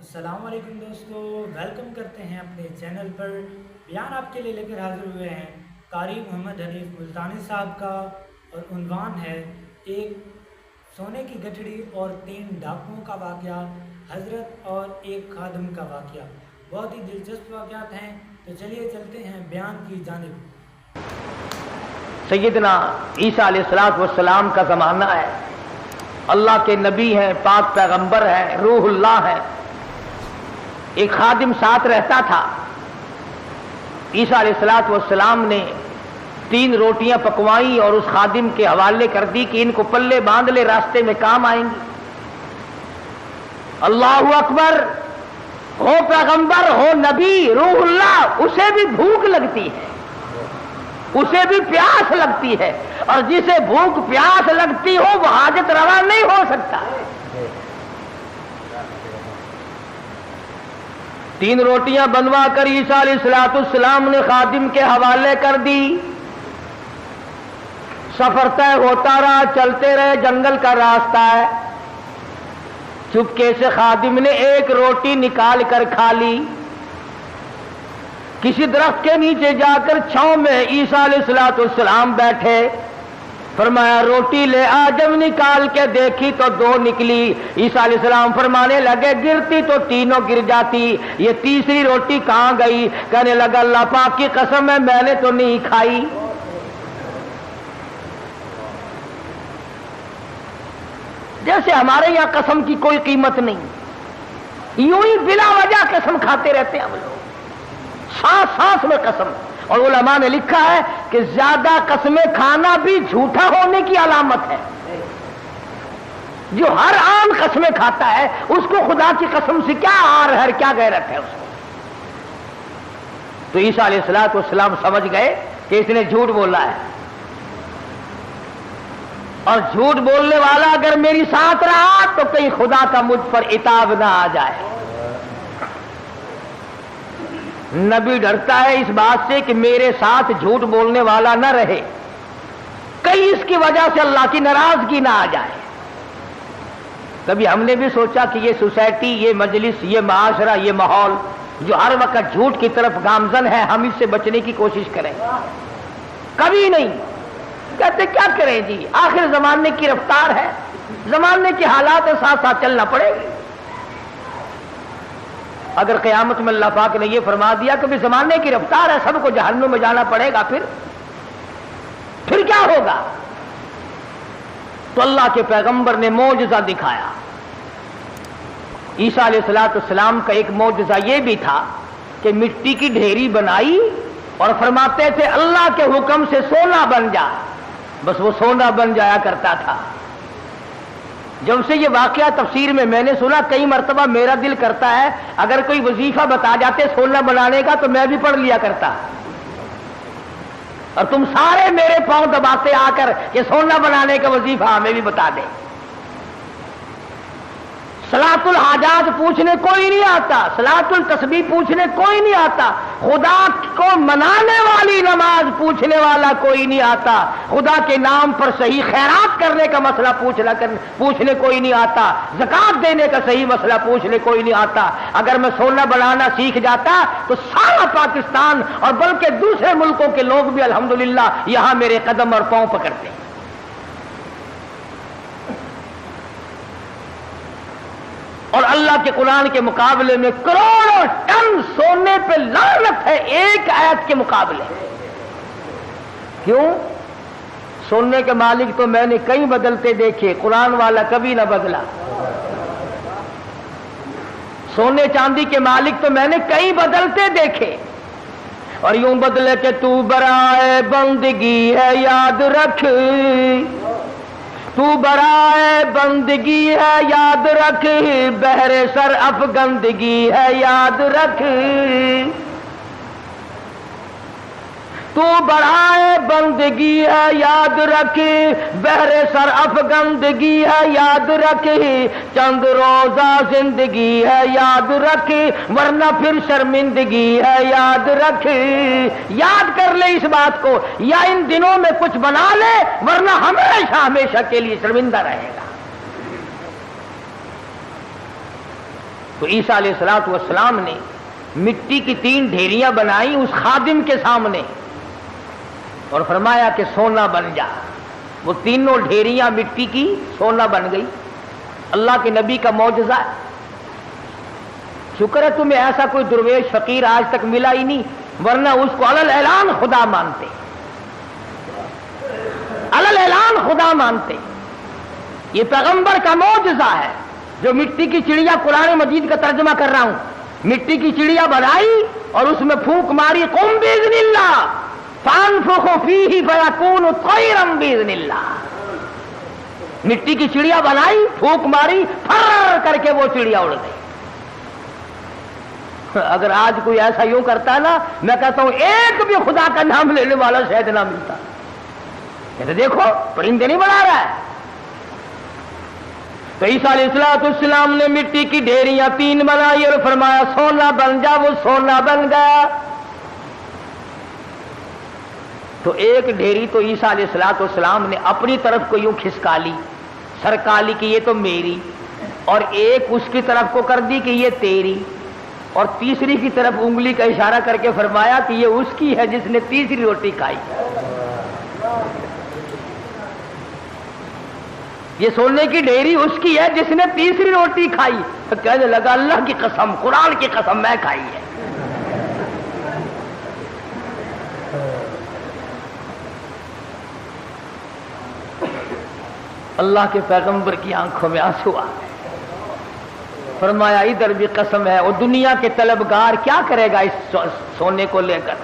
السلام علیکم دوستو، ویلکم کرتے ہیں اپنے چینل پر۔ بیان آپ کے لیے لے کر حاضر ہوئے ہیں قاری محمد حنیف ملتانی صاحب کا، اور عنوان ہے ایک سونے کی گٹھڑی اور 3 ڈاکوؤں کا واقعہ، حضرت اور ایک خادم کا واقعہ۔ بہت ہی دلچسپ واقعات ہیں، تو چلیے چلتے ہیں بیان کی جانب۔ سیدنا عیسیٰ علیہ السلام کا زمانہ ہے، اللہ کے نبی ہیں، پاک پیغمبر ہیں، روح اللہ ہیں۔ ایک خادم ساتھ رہتا تھا۔ عیسیٰ علیہ السلام نے 3 روٹیاں پکوائیں اور اس خادم کے حوالے کر دی کہ ان کو پلے باندھ لے، راستے میں کام آئیں گی۔ اللہ اکبر! ہو پیغمبر، ہو نبی، روح اللہ، اسے بھی بھوک لگتی ہے، اسے بھی پیاس لگتی ہے، اور جسے بھوک پیاس لگتی ہو وہ حاجت روا نہیں ہو سکتا۔ 3 روٹیاں بنوا کر عیسیٰ علیہ السلام نے خادم کے حوالے کر دی۔ سفر طے ہوتا رہا، چلتے رہے، جنگل کا راستہ ہے۔ چپکے سے خادم نے 1 روٹی نکال کر کھا لی۔ کسی درخت کے نیچے جا کر چھاؤں میں عیسیٰ علیہ السلام بیٹھے، فرمایا روٹی لے آ۔ جب نکال کے دیکھی تو 2 نکلی۔ عیسیٰ علیہ السلام فرمانے لگے گرتی تو تینوں گر جاتی، یہ تیسری روٹی کہاں گئی؟ کہنے لگا اللہ پاک کی قسم ہے میں نے تو نہیں کھائی۔ جیسے ہمارے یہاں قسم کی کوئی قیمت نہیں، یوں ہی بلا وجہ قسم کھاتے رہتے ہیں ہم لوگ، سانس سانس میں قسم۔ اور علماء نے لکھا ہے کہ زیادہ قسمیں کھانا بھی جھوٹا ہونے کی علامت ہے۔ جو ہر عام قسمیں کھاتا ہے اس کو خدا کی قسم سے کیا آر ہے، کیا غیرت ہے اس کو۔ تو عیسیٰ علیہ السلام سمجھ گئے کہ اس نے جھوٹ بولا ہے، اور جھوٹ بولنے والا اگر میری ساتھ رہا تو کہیں خدا کا مجھ پر عتاب نہ آ جائے۔ نبی ڈرتا ہے اس بات سے کہ میرے ساتھ جھوٹ بولنے والا نہ رہے، کہیں اس کی وجہ سے اللہ کی ناراضگی نہ آ جائے۔ کبھی ہم نے بھی سوچا کہ یہ سوسائٹی، یہ مجلس، یہ معاشرہ، یہ ماحول جو ہر وقت جھوٹ کی طرف گامزن ہے، ہم اس سے بچنے کی کوشش کریں؟ کبھی نہیں۔ کہتے کیا کریں جی، آخر زمانے کی رفتار ہے، زمانے کے حالات کے ساتھ ساتھ چلنا پڑے گا۔ اگر قیامت میں اللہ پاک نے یہ فرما دیا کہ زمانے کی رفتار ہے، سب کو جہنم میں جانا پڑے گا، پھر کیا ہوگا؟ تو اللہ کے پیغمبر نے معجزہ دکھایا۔ عیسیٰ علیہ السلام کا ایک معجزہ یہ بھی تھا کہ مٹی کی ڈھیری بنائی اور فرماتے تھے اللہ کے حکم سے سونا بن جا، بس وہ سونا بن جایا کرتا تھا۔ جب سے یہ واقعہ تفسیر میں نے سنا، کئی مرتبہ میرا دل کرتا ہے اگر کوئی وظیفہ بتا جاتے سونا بنانے کا تو میں بھی پڑھ لیا کرتا، اور تم سارے میرے پاؤں دباتے آ کر کہ سونا بنانے کا وظیفہ ہمیں بھی بتا دیں۔ صلاۃ الحاجات پوچھنے کوئی نہیں آتا، صلاۃ التسبیح پوچھنے کوئی نہیں آتا، خدا کو منانے والی نماز پوچھنے والا کوئی نہیں آتا، خدا کے نام پر صحیح خیرات کرنے کا مسئلہ پوچھنے کوئی نہیں آتا، زکوٰۃ دینے کا صحیح مسئلہ پوچھنے کوئی نہیں آتا۔ اگر میں سونا بنانا سیکھ جاتا تو سارا پاکستان اور بلکہ دوسرے ملکوں کے لوگ بھی الحمدللہ یہاں میرے قدم اور پاؤں پکڑتے ہیں۔ اور اللہ کے قرآن کے مقابلے میں کروڑوں ٹن سونے پہ لعنت ہے ایک آیت کے مقابلے۔ کیوں؟ سونے کے مالک تو میں نے کئی بدلتے دیکھے، قرآن والا کبھی نہ بدلا۔ سونے چاندی کے مالک تو میں نے کئی بدلتے دیکھے، اور یوں بدلے کہ تو برائے بندگی ہے یاد رکھ، تو برائے بندگی ہے یاد رکھ، بہر سر افگندگی ہے یاد رکھ، تو برائے بندگی ہے یاد رکھ، بہر سر افگندگی ہے یاد رکھ، چند روزہ زندگی ہے یاد رکھ، ورنہ پھر شرمندگی ہے یاد رکھ۔ یاد کر لے اس بات کو، یا ان دنوں میں کچھ بنا لے ورنہ ہمیشہ ہمیشہ کے لیے شرمندہ رہے گا۔ تو عیسیٰ علیہ السلام نے مٹی کی 3 ڈھیریاں بنائی اس خادم کے سامنے اور فرمایا کہ سونا بن جا. وہ تینوں ڈھیریاں مٹی کی سونا بن گئی. اللہ کے نبی کا معجزہ ہے. شکر ہے تمہیں ایسا کوئی درویش فقیر آج تک ملا ہی نہیں، ورنہ اس کو علل اعلان خدا مانتے، علل اعلان خدا مانتے. یہ پیغمبر کا معجزہ ہے. جو مٹی کی چڑیا، قرآن مجید کا ترجمہ کر رہا ہوں، مٹی کی چڑیا بنائی اور اس میں پھونک ماری، قم باذن اللہ فانفخ فیہ فیکون طیرا باذن اللہ. مٹی کی چڑیا بنائی، پھونک ماری، پھر کر کے وہ چڑیا اڑ گئی. اگر آج کوئی ایسا یوں کرتا ہے نا، میں کہتا ہوں ایک بھی خدا کا نام لینے والا شاید نہ ملتا. یہ تو دیکھو پرندے نہیں بنا رہا ہے. تو عیسیٰ علیہ السلام نے مٹی کی ڈھیریاں 3 بنائی اور فرمایا سونا بن جا. وہ سونا بن گیا. تو ایک ڈھیری تو عیسیٰ علیہ السلام نے اپنی طرف کو یوں کھسکا لی، سرکا لی کہ یہ تو میری، اور ایک اس کی طرف کو کر دی کہ یہ تیری، اور تیسری کی طرف انگلی کا اشارہ کر کے فرمایا کہ یہ اس کی ہے جس نے تیسری روٹی کھائی. یہ سونے کی ڈھیری اس کی ہے جس نے تیسری روٹی کھائی. تو کہنے لگا اللہ کی قسم، قرآن کی قسم، میں کھائی ہے. اللہ کے پیغمبر کی آنکھوں میں آنسو آ گئے. فرمایا ادھر بھی قسم ہے. اور دنیا کے طلبگار کیا کرے گا اس سونے کو لے کر؟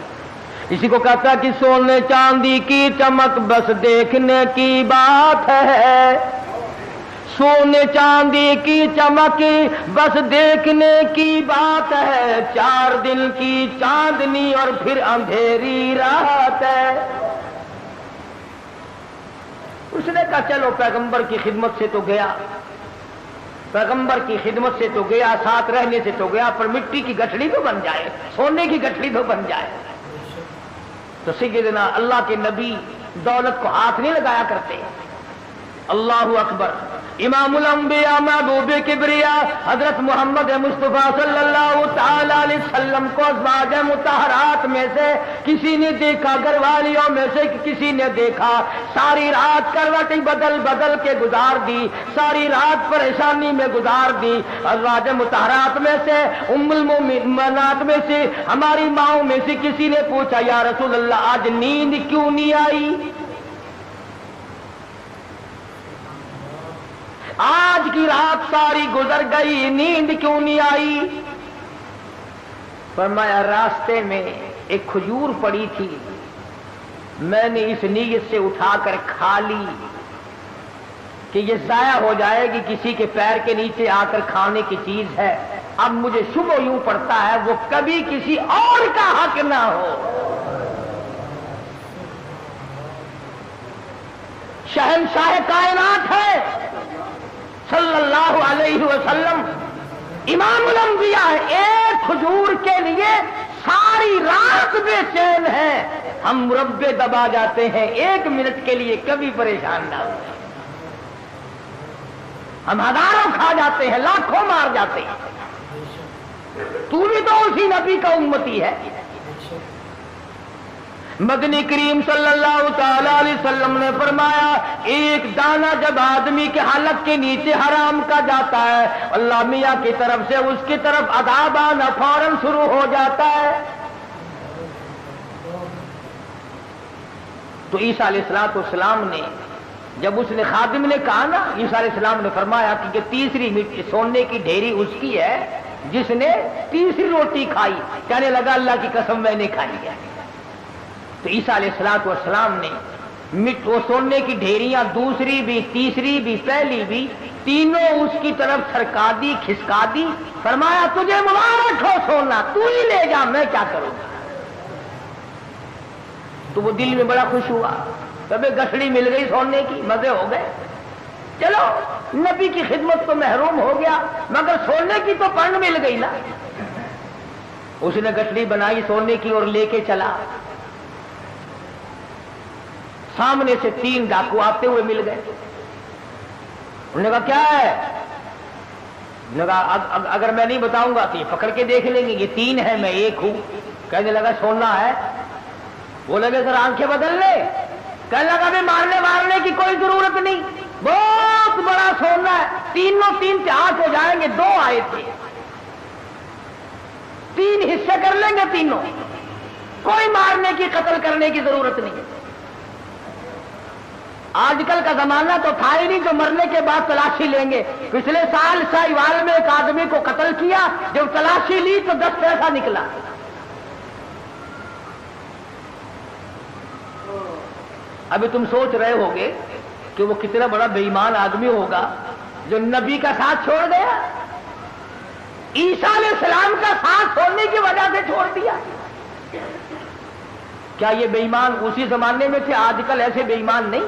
اسی کو کہتا کہ سونے چاندی کی چمک بس دیکھنے کی بات ہے. سونے چاندی کی چمک بس دیکھنے کی بات ہے. 4 دن کی چاندنی اور پھر اندھیری رات ہے. اس نے کہا چلو پیغمبر کی خدمت سے تو گیا، پیغمبر کی خدمت سے تو گیا، ساتھ رہنے سے تو گیا، پر مٹی کی گٹھڑی تو بن جائے، سونے کی گٹھڑی تو بن جائے. تو سیدنا اللہ کے نبی دولت کو ہاتھ نہیں لگایا کرتے. اللہ اکبر. امام الانبیاء محبوب کبریا حضرت محمد مصطفیٰ صلی اللہ تعالی علیہ وسلم کو ازواج مطہرات میں سے کسی نے دیکھا، گھر والیوں میں سے کسی نے دیکھا، ساری رات کروٹیں بدل بدل کے گزار دی، ساری رات پریشانی میں گزار دی. ازواج مطہرات میں سے، ام المؤمنات میں سے، ہماری ماؤں میں سے کسی نے پوچھا یا رسول اللہ آج نیند کیوں نہیں آئی؟ آج کی رات ساری گزر گئی، نیند کیوں نہیں آئی؟ فرمایا راستے میں ایک کھجور پڑی تھی، میں نے اس نیت سے اٹھا کر کھا لی کہ یہ ضائع ہو جائے گی، کسی کے پیر کے نیچے آ کر کھانے کی چیز ہے. اب مجھے شبہ یوں پڑتا ہے وہ کبھی کسی اور کا حق نہ ہو. شہنشاہ کائنات ہے صلی اللہ علیہ وسلم، امام الانبیاء ہے. ایک کھجور کے لیے ساری رات بے چین ہے. ہم مربے دبا جاتے ہیں، 1 منٹ کے لیے کبھی پریشان نہ ہو. ہم ہزاروں کھا جاتے ہیں، لاکھوں مار جاتے ہیں. تو بھی تو اسی نبی کا امتی ہے. مدنی کریم صلی اللہ تعالی علیہ وسلم نے فرمایا ایک دانہ جب آدمی کے حلق کے نیچے حرام کا جاتا ہے، اللہ میاں کی طرف سے اس کی طرف عذاب آنا فوراً شروع ہو جاتا ہے. تو عیسیٰ علیہ السلام نے جب اس نے خادم نے کہا نا، عیسیٰ علیہ السلام نے فرمایا کہ یہ تیسری مٹی سونے کی ڈھیری اس کی ہے جس نے تیسری روٹی کھائی. کہنے لگا اللہ کی قسم میں نے کھائی ہے. تو عیسیٰ علیہ السلام نے وہ سونے کی ڈھیریاں دوسری بھی، تیسری بھی، پہلی بھی، تینوں اس کی طرف سرکا دی، کھسکا دی. فرمایا تجھے مبارک ہو سونا، تو ہی لے جا، میں کیا کروں گا. تو وہ دل میں بڑا خوش ہوا، کبھی گٹھڑی مل گئی سونے کی، مزے ہو گئے. چلو نبی کی خدمت تو محروم ہو گیا، مگر سونے کی تو پن مل گئی نا. اس نے گٹھڑی بنائی سونے کی اور لے کے چلا. سامنے سے 3 ڈاکو آتے ہوئے مل گئے. انہوں نے کہا کیا ہے؟ اگر میں نہیں بتاؤں گا تو یہ پکڑ کے دیکھ لیں گے یہ 3 ہے میں 1 ہوں. کہنے لگا سونا ہے. وہ لگے سر آنکھیں بدل لے. کہنے لگا بھی مارنے کی کوئی ضرورت نہیں, بہت بڑا سونا ہے. تینوں 3 سے 8 ہو جائیں گے. 2 آئے تھے, 3 حصے کر لیں گے تینوں. کوئی مارنے کی قتل کرنے کی ضرورت نہیں. آج کل کا زمانہ تو تھا ہی نہیں جو مرنے کے بعد تلاشی لیں گے. پچھلے سال ساہیوال میں ایک آدمی کو قتل کیا, جب تلاشی لی تو 10 پیسہ نکلا. ابھی تم سوچ رہے ہوگے کہ وہ کتنا بڑا بے ایمان آدمی ہوگا جو نبی کا ساتھ چھوڑ گیا, عیسیٰ علیہ السلام کا ساتھ چھوڑنے کی وجہ سے چھوڑ دیا. کیا یہ بے ایمان اسی زمانے میں تھے؟ آج کل ایسے بے ایمان نہیں.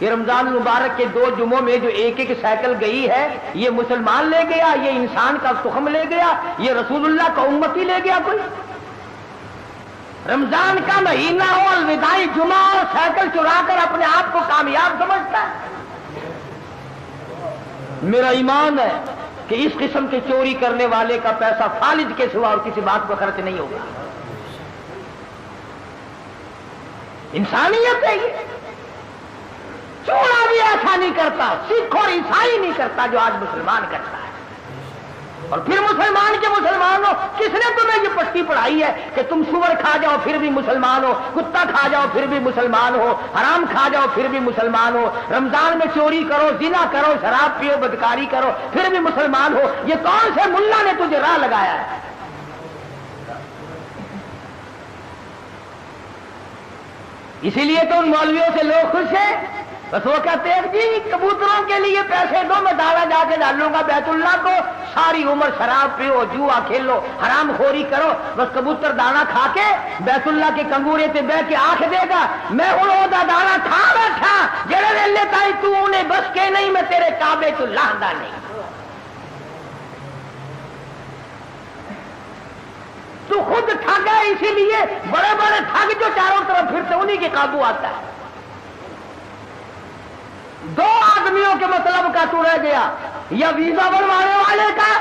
یہ رمضان مبارک کے 2 جمعوں میں جو ایک سائیکل گئی ہے, یہ مسلمان لے گیا, یہ انسان کا تخم لے گیا, یہ رسول اللہ کا امتی لے گیا کوئی؟ رمضان کا مہینہ ہو, الوداعی جمعہ اور سائیکل چرا کر اپنے آپ کو کامیاب سمجھتا ہے. میرا ایمان ہے کہ اس قسم کے چوری کرنے والے کا پیسہ فالج کے سوا اور کسی بات پر خرچ نہیں ہوگا. انسانیت ہے یہ. چوڑا بھی ایسا نہیں کرتا, سکھ اور عیسائی نہیں کرتا جو آج مسلمان کرتا ہے. اور پھر مسلمان کے مسلمان ہو, کس نے تمہیں یہ پٹی پڑھائی ہے کہ تم سور کھا جاؤ پھر بھی مسلمان ہو, کتا کھا جاؤ پھر بھی مسلمان ہو, حرام کھا جاؤ پھر بھی مسلمان ہو, رمضان میں چوری کرو, زنا کرو, شراب پیو, بدکاری کرو پھر بھی مسلمان ہو؟ یہ کون سے ملا نے تجھے راہ لگایا ہے؟ اسی لیے تو ان مولویوں سے لوگ خوش ہیں. بس وہ کہتے ہیں جی کبوتروں کے لیے پیسے دو, میں دانا جا کے ڈالوں گا بیت اللہ کو, ساری عمر شراب پیو, جوا کھیلو, حرام خوری کرو, بس کبوتر دانا کھا کے بیت اللہ کے کنگورے تے بہ کے آنکھ دے گا, میں ہوں دا دانا کھا بیٹھا جڑے ویلے تائی تو انہیں بس کے نہیں, میں تیرے کعبے تو لاہدا نہیں. تو خود ٹھگ ہے, اسی لیے بڑے بڑے ٹھگ جو چاروں طرف پھرتے انہی کے قابو آتا ہے. 2 آدمیوں کے مطلب کا تو رہ گیا, یا ویزا بنوانے والے کا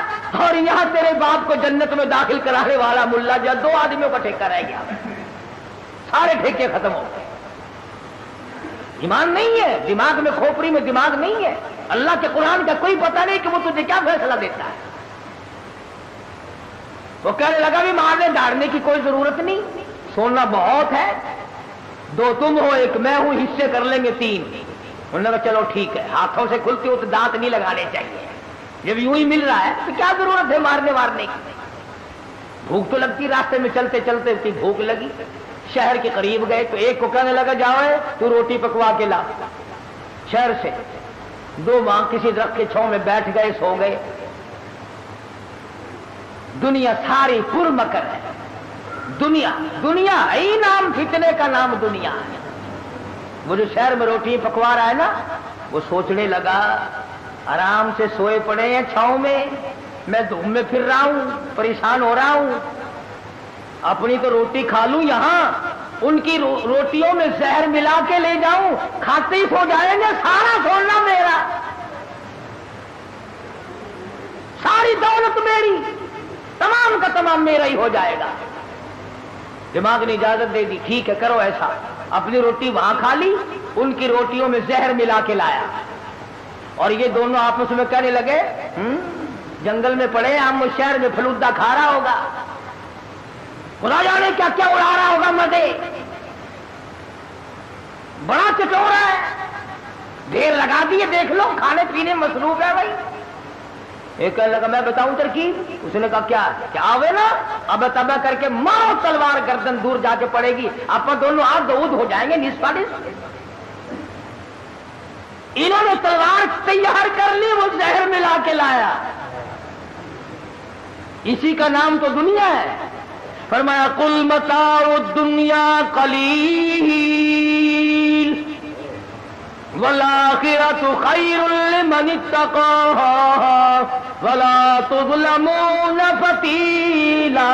اور یہاں تیرے باپ کو جنت میں داخل کرانے والا ملا. جب 2 آدمیوں کا ٹھیکہ رہ گیا, سارے ٹھیکے ختم ہو گئے. ایمان نہیں ہے, دماغ میں کھوپڑی میں دماغ نہیں ہے. اللہ کے قرآن کا کوئی پتہ نہیں کہ وہ تجھے کیا فیصلہ دیتا ہے. وہ کہنے لگا بھی مارنے ڈالنے کی کوئی ضرورت نہیں, سونا بہت ہے, 2 تم ہو 1 میں ہوں, حصے کر لیں گے 3. انہوں نے کہا چلو ٹھیک ہے, ہاتھوں سے کھلتی ہو تو دانت نہیں لگانے چاہیے, جب یوں ہی مل رہا ہے تو کیا ضرورت ہے مارنے کی. بھوک تو لگتی, راستے میں چلتے چلتے کی بھوک لگی, شہر کے قریب گئے تو ایک کو کہنے لگا جاؤ تو روٹی پکوا کے لا. شہر سے 2 ماں کسی درخت کے چھاؤں میں بیٹھ گئے, سو گئے. دنیا ساری پر مکر ہے. دنیا ہی نام فتنے کا نام دنیا ہے. وہ جو شہر میں روٹی پکوا رہا ہے نا, وہ سوچنے لگا آرام سے سوئے پڑے ہیں چھاؤں میں دھوپ میں پھر رہا ہوں, پریشان ہو رہا ہوں, اپنی تو روٹی کھا لوں, یہاں ان کی روٹیوں میں زہر ملا کے لے جاؤں, کھاتے ہی سو جائیں گے, سارا سونا میرا, ساری دولت میری, تمام کا تمام میرا ہی ہو جائے گا. دماغ نے اجازت دے دی, ٹھیک ہے کرو ایسا. اپنی روٹی وہاں کھا لی, ان کی روٹیوں میں زہر ملا کے لایا, اور یہ دونوں آپس میں کہنے لگے جنگل میں پڑے ہم, اس شہر میں فلودا کھا رہا ہوگا, خدا جانے کیا کیا اڑا رہا ہوگا مزے, بڑا چٹورا ہے, ڈھیر لگا دیے, دیکھ لو کھانے پینے مصروف ہے بھائی. ایک کہنے لگا میں بتاؤں ترکیب. اس نے کہا کیا آوے نا, اب تبا کر کے مارو تلوار, گردن دور جا کے پڑے گی, اپنا دونوں آگ دودھ ہو جائیں گے نصف نصف. انہوں نے تلوار تیار کر لی, وہ زہر ملا کے لایا. اسی کا نام تو دنیا ہے. فرمایا قل متاع الدنیا قلیل والآخرۃ خیر لمن اتقى ولا تظلمون فتیلا.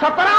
17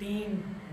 3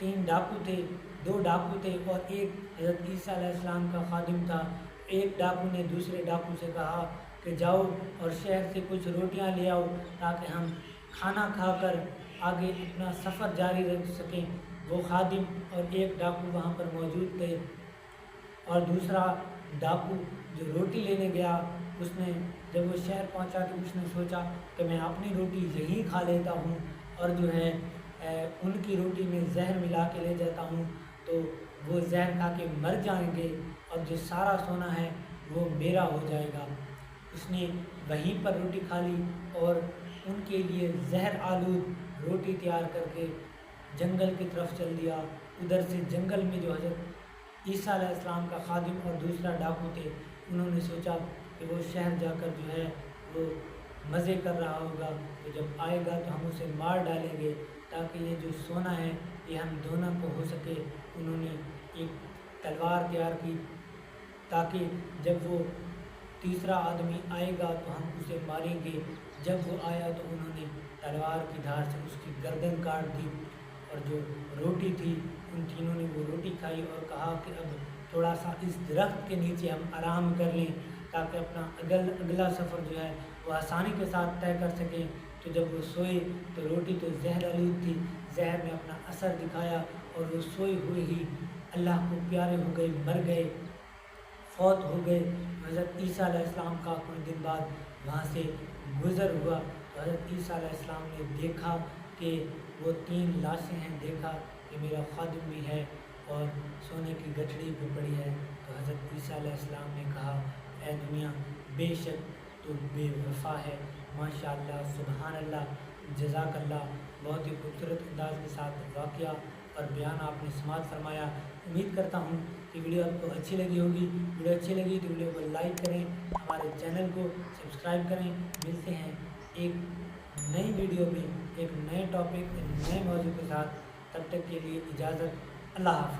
3 ڈاکو تھے، 2 ڈاکو تھے اور ایک حضرت عیسیٰ علیہ السلام کا خادم تھا۔ ایک ڈاکو نے دوسرے ڈاکو سے کہا کہ جاؤ اور شہر سے کچھ روٹیاں لے آؤ تاکہ ہم کھانا کھا کر آگے اپنا سفر جاری رکھ سکیں۔ وہ خادم اور ایک ڈاکو وہاں پر موجود تھے، اور دوسرا ڈاکو جو روٹی لینے گیا، اس نے جب وہ شہر پہنچا تو اس نے سوچا کہ میں اپنی روٹی یہیں کھا لیتا ہوں اور جو ہے ان کی روٹی میں زہر ملا کے لے جاتا ہوں تو وہ زہر کھا کے مر جائیں گے اور جو سارا سونا ہے وہ میرا ہو جائے گا۔ اس نے وہیں پر روٹی کھا لی اور ان کے لیے زہر آلود روٹی تیار کر کے جنگل کی طرف چل دیا۔ ادھر سے جنگل میں جو حضرت عیسیٰ علیہ السلام کا خادم اور دوسرا ڈاکو تھے، انہوں نے سوچا کہ وہ شہر جا کر جو ہے وہ مزے کر رہا ہوگا، تو جب آئے گا تو ہم اسے مار ڈالیں گے تاکہ یہ جو سونا ہے یہ ہم دونوں کو ہو سکے۔ انہوں نے ایک تلوار تیار کی تاکہ جب وہ تیسرا آدمی آئے گا تو ہم اسے ماریں گے۔ جب وہ آیا تو انہوں نے تلوار کی دھار سے اس کی گردن کاٹ دی، اور جو روٹی تھی ان تینوں نے وہ روٹی کھائی اور کہا کہ اب تھوڑا سا اس درخت کے نیچے ہم آرام کر لیں تاکہ اپنا اگلا سفر جو ہے وہ آسانی کے ساتھ طے کر سکیں۔ تو جب وہ سوئے تو روٹی تو زہر آلود تھی، زہر نے اپنا اثر دکھایا اور وہ سوئے ہوئے ہی اللہ کو پیارے ہو گئے، مر گئے، فوت ہو گئے۔ حضرت عیسیٰ علیہ السلام کا کچھ دن بعد وہاں سے گزر ہوا تو حضرت عیسیٰ علیہ السلام نے دیکھا کہ وہ 3 لاشیں ہیں، دیکھا کہ میرا خادم بھی ہے اور سونے کی گٹھڑی بھی پڑی ہے۔ تو حضرت عیسیٰ علیہ السلام نے کہا اے دنیا بے شک تو بے وفا ہے۔ ماشاء اللہ، سبحان اللہ، جزاک اللہ۔ بہت ہی خوبصورت انداز کے ساتھ واقعہ اور بیان آپ نے سماعت فرمایا۔ امید کرتا ہوں کہ ویڈیو آپ کو اچھی لگی ہوگی۔ ویڈیو اچھی لگی تو ویڈیو کو لائک کریں، ہمارے چینل کو سبسکرائب کریں۔ ملتے ہیں ایک نئی ویڈیو میں ایک نئے ٹاپک، ایک نئے موضوع کے ساتھ۔ تب تک کے لیے اجازت، اللہ حافظ۔